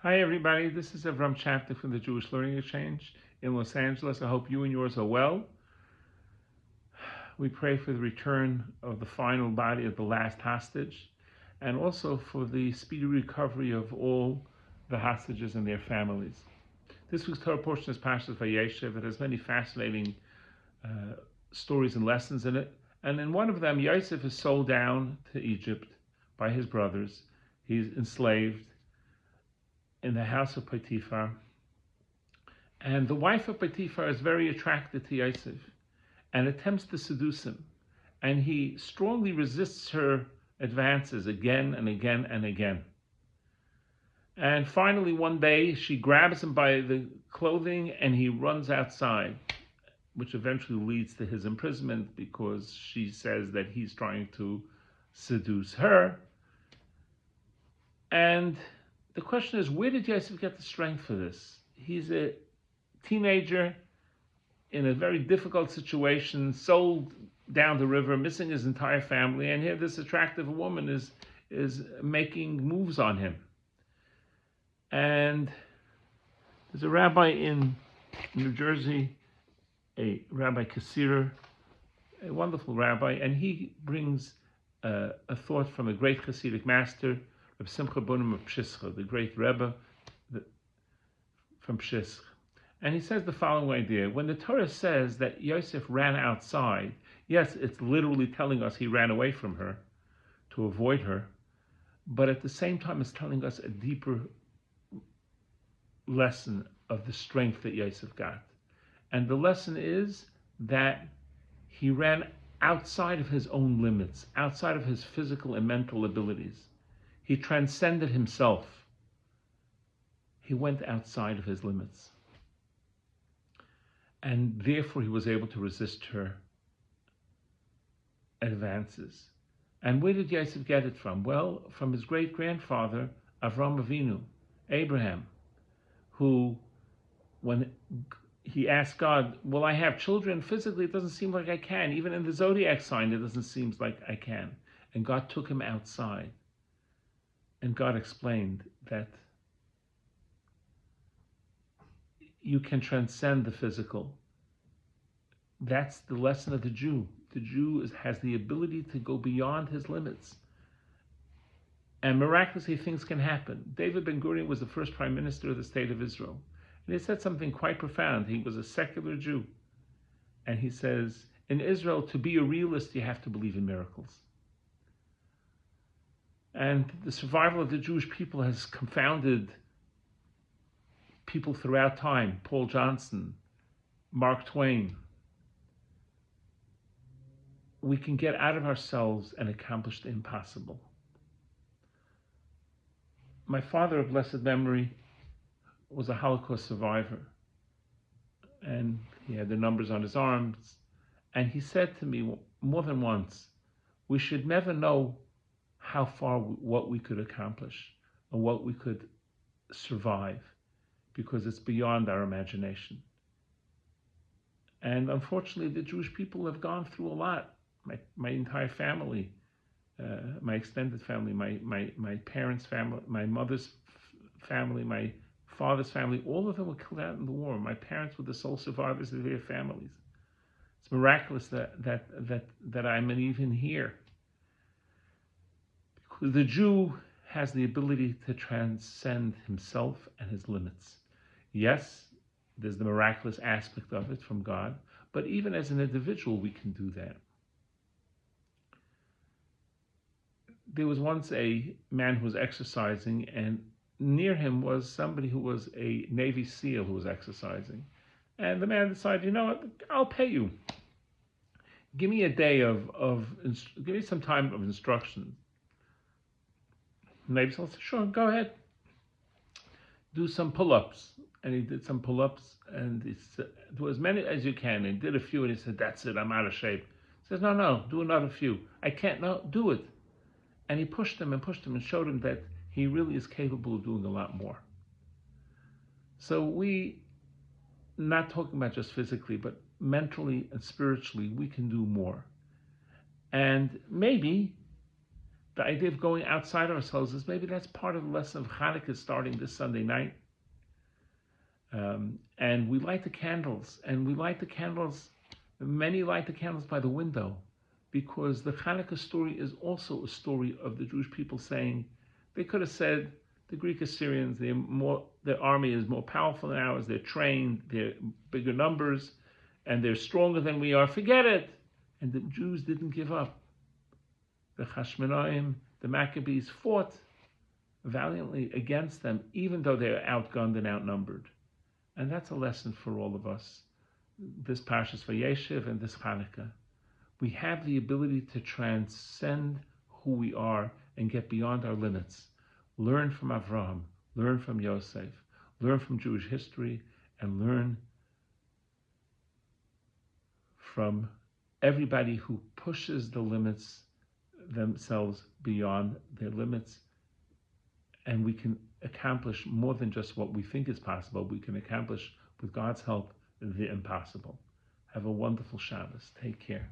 Hi, everybody. This is Avraham Czapnik from the Jewish Learning Exchange in Los Angeles. I hope you and yours are well. We pray for the return of the final body of the last hostage and also for the speedy recovery of all the hostages and their families. This week's Torah portion is Parshat Vayeshev. It has many fascinating stories and lessons in it. And in one of them, Yosef is sold down to Egypt by his brothers. He's enslaved in the house of Potiphar. And the wife of Potiphar is very attracted to Yosef and attempts to seduce him. And he strongly resists her advances again and again and again. And finally, one day, she grabs him by the clothing and he runs outside, which eventually leads to his imprisonment because she says that he's trying to seduce her. And the question is, where did Yosef get the strength for this? He's a teenager in a very difficult situation, sold down the river, missing his entire family, and here this attractive woman is making moves on him. And there's a rabbi in New Jersey, a Rabbi Kassir, a wonderful rabbi, and he brings a thought from a great Hasidic master, Reb Simcha Bunim of Pshischa, the great Rebbe from Pshischa. And he says the following idea. When the Torah says that Yosef ran outside, yes, it's literally telling us he ran away from her to avoid her, but at the same time it's telling us a deeper lesson of the strength that Yosef got. And the lesson is that he ran outside of his own limits, outside of his physical and mental abilities. He transcended himself. He went outside of his limits. And therefore he was able to resist her advances. And where did Yosef get it from? Well, from his great-grandfather, Avraham Avinu, Abraham, who, when he asked God, will I have children? Physically, it doesn't seem like I can. Even in the zodiac sign, it doesn't seem like I can. And God took him outside. And God explained that you can transcend the physical. That's the lesson of the Jew. The Jew has the ability to go beyond his limits. And miraculously, things can happen. David Ben-Gurion was the first prime minister of the state of Israel. And he said something quite profound. He was a secular Jew. And he says, in Israel, to be a realist, you have to believe in miracles. And the survival of the Jewish people has confounded people throughout time. Paul Johnson, Mark Twain. We can get out of ourselves and accomplish the impossible. My father of blessed memory was a Holocaust survivor. And he had the numbers on his arms. And he said to me more than once, we should never know how far what we could accomplish or what we could survive, because it's beyond our imagination. And unfortunately, the Jewish people have gone through a lot. My entire family, my extended family, my parents' family, my mother's family, my father's family, all of them were killed out in the war. My parents were the sole survivors of their families. It's miraculous that I'm even here. Because the Jew has the ability to transcend himself and his limits. Yes, there's the miraculous aspect of it from God, but even as an individual, we can do that. There was once a man who was exercising, and near him was somebody who was a Navy SEAL who was exercising. And the man decided, you know what, I'll pay you. Give me a day give me some time of instruction. Navy SEAL said, sure, go ahead. Do some pull-ups. And he did some pull-ups, and he said, do as many as you can. And he did a few, and he said, that's it, I'm out of shape. He says, no, do another few. I can't, no, do it. And he pushed him and showed him that he really is capable of doing a lot more. So we, not talking about just physically, but mentally and spiritually, we can do more. And maybe the idea of going outside ourselves is maybe that's part of the lesson of Hanukkah starting this Sunday night. And we light the candles, many light the candles by the window, because the Hanukkah story is also a story of the Jewish people saying, they could have said, the Greek Assyrians, their army is more powerful than ours, they're trained, they're bigger numbers, and they're stronger than we are, forget it. And the Jews didn't give up. The Hashmonaim, the Maccabees fought valiantly against them, even though they're outgunned and outnumbered. And that's a lesson for all of us, this Parshat Vayeshev and this Hanukkah. We have the ability to transcend who we are and get beyond our limits. Learn from Avraham, learn from Yosef, learn from Jewish history, and learn from everybody who pushes the limits themselves beyond their limits. And we can accomplish more than just what we think is possible. We can accomplish, with God's help, the impossible. Have a wonderful Shabbos. Take care.